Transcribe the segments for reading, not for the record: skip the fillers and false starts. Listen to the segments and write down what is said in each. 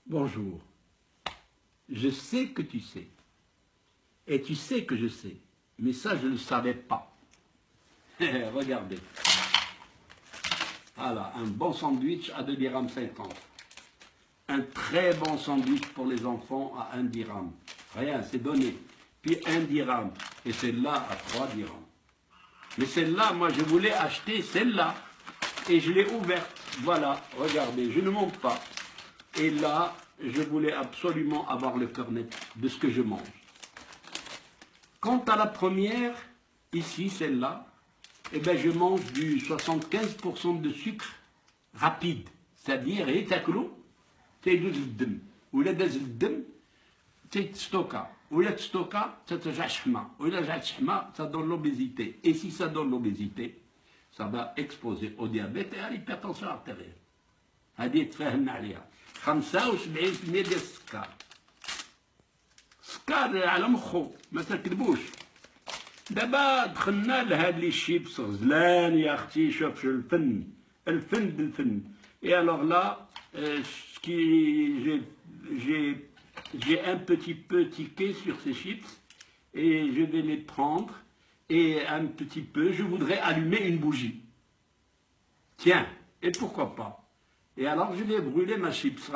Bonjour. Je sais que tu sais. Et tu sais que je sais. Mais ça, je ne le savais pas. Regardez. Voilà, un bon sandwich à 2,50 dirhams. Un très bon sandwich pour les enfants à 1 dirham. Rien, c'est donné. Puis 1 dirham. Et celle-là à 3 dirhams. Mais celle-là, moi, je voulais acheter celle-là. Et je l'ai ouverte. Voilà, regardez, je ne monte pas. Et là, je voulais absolument avoir le cœur net de ce que je mange. Quant à la première, ici, celle-là, eh bien, je mange du 75% de sucre rapide. C'est-à-dire, et تاكلو تيدوز للدم ولا داز للدم تستوكا ولا تستوكا تترجع شحمة ولا رجعت شحمة ça donne l'obésité. Et si ça donne l'obésité, ça va exposer au diabète et à l'hypertension artérielle. هذه تفاهمنا عليها. 75% ديال السكر. السكر على مخو ما تركبوش. دابا دخلنا لهاد لي شيبس غزلان يا اختي شوف الفن الفن بالفن. Et alors là, j'ai un petit peu tiqué sur ces chips et je vais les prendre et un petit peu, je voudrais allumer une bougie. Tiens, et pourquoi pas? Et alors je vais brûler ma chips,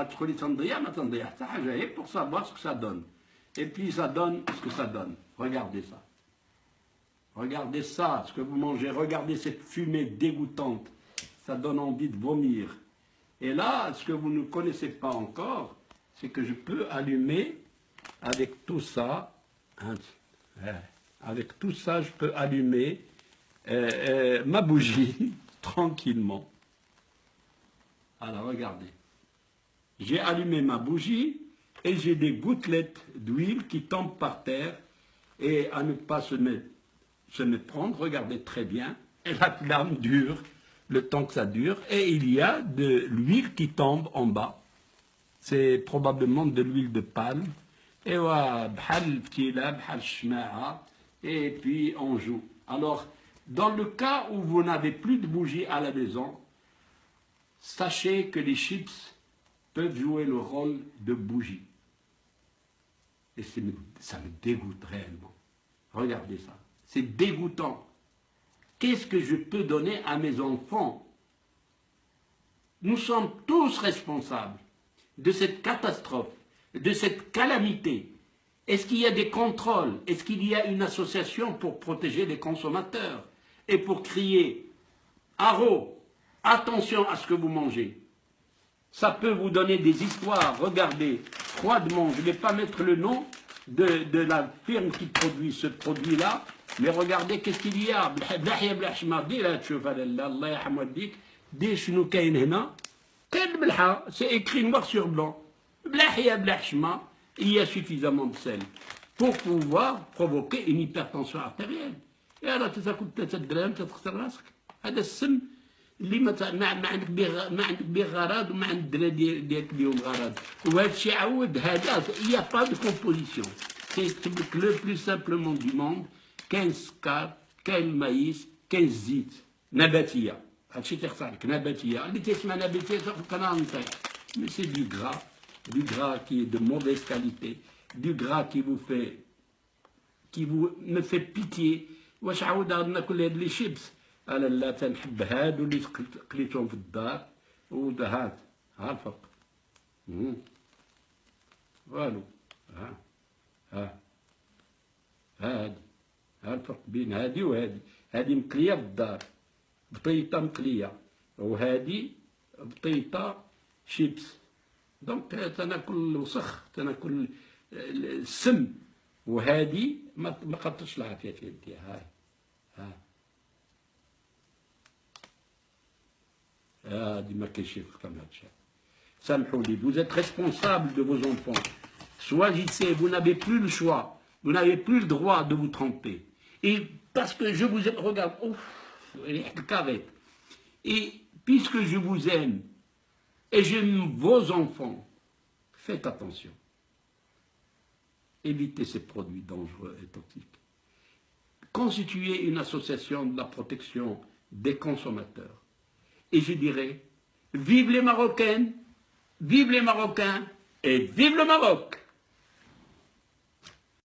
pour savoir ce que ça donne. Et puis ça donne ce que ça donne. Regardez ça. Regardez ça, ce que vous mangez. Regardez cette fumée dégoûtante. Ça donne envie de vomir. Et là, ce que vous ne connaissez pas encore, c'est que je peux allumer avec tout ça. Avec tout ça, je peux allumer ma bougie tranquillement. Alors, regardez. J'ai allumé ma bougie et j'ai des gouttelettes d'huile qui tombent par terre. Et à ne pas se méprendre, regardez très bien. Et la flamme dure le temps que ça dure. Et il y a de l'huile qui tombe en bas. C'est probablement de l'huile de palme. Et et puis on joue. Alors, dans le cas où vous n'avez plus de bougie à la maison, sachez que les chips peuvent jouer le rôle de bougie. Et ça me dégoûte réellement. Regardez ça. C'est dégoûtant. Qu'est-ce que je peux donner à mes enfants? Nous sommes tous responsables de cette catastrophe, de cette calamité. Est-ce qu'il y a des contrôles? Est-ce qu'il y a une association pour protéger les consommateurs et pour crier « Haro, attention à ce que vous mangez ». Ça peut vous donner des histoires. Regardez, froidement, je ne vais pas mettre le nom de la firme qui produit ce produit-là, mais regardez qu'est-ce qu'il y a. C'est écrit noir sur blanc. Il y a suffisamment de sel pour pouvoir provoquer une hypertension artérielle. Et alors, tu as coûté 3 dirhams, tu as راسك. هذا السم اللي ما عندك به غرض وما عند الدراري ديالك بهم غرض. وهذا الشيء عاود هذا il n'y a pas de composition. C'est le plus simplement du monde. كاين السكر، كاين المايس، كاين الزيت نباتيه. هادشي تيخسر لك نباتيه. اللي تسمع نباتيه تاخذ انا نطيح. Mais c'est du gras qui est de mauvaise qualité, du gras qui vous me fait pitié. واش عاود ناكل هاد لي شيبس؟ انا لا تنحب هادو اللي قليتهم في الدار ودهات ها الفرق. والو ها هادي ها الفرق بين هادي وهادي. هادي مقليه في الدار بطيطه مقليه وهادي بطيطه شيبس. دونك تناكل الوسخ تناكل السم وهادي ما قطش العافيه في يدي. هاي هادي ما كاينش كما هادشي. سامحوا لي. Vous êtes responsable de vos enfants. Choisissez, vous n'avez plus le choix. Vous n'avez plus le droit de vous tromper. Et parce que je vous aime, regarde, et puisque je vous aime et j'aime vos enfants, faites attention. Évitez ces produits dangereux et toxiques. Constituez une association de la protection des consommateurs. Et je dirais, vive les Marocaines, vive les Marocains, Et vive le Maroc!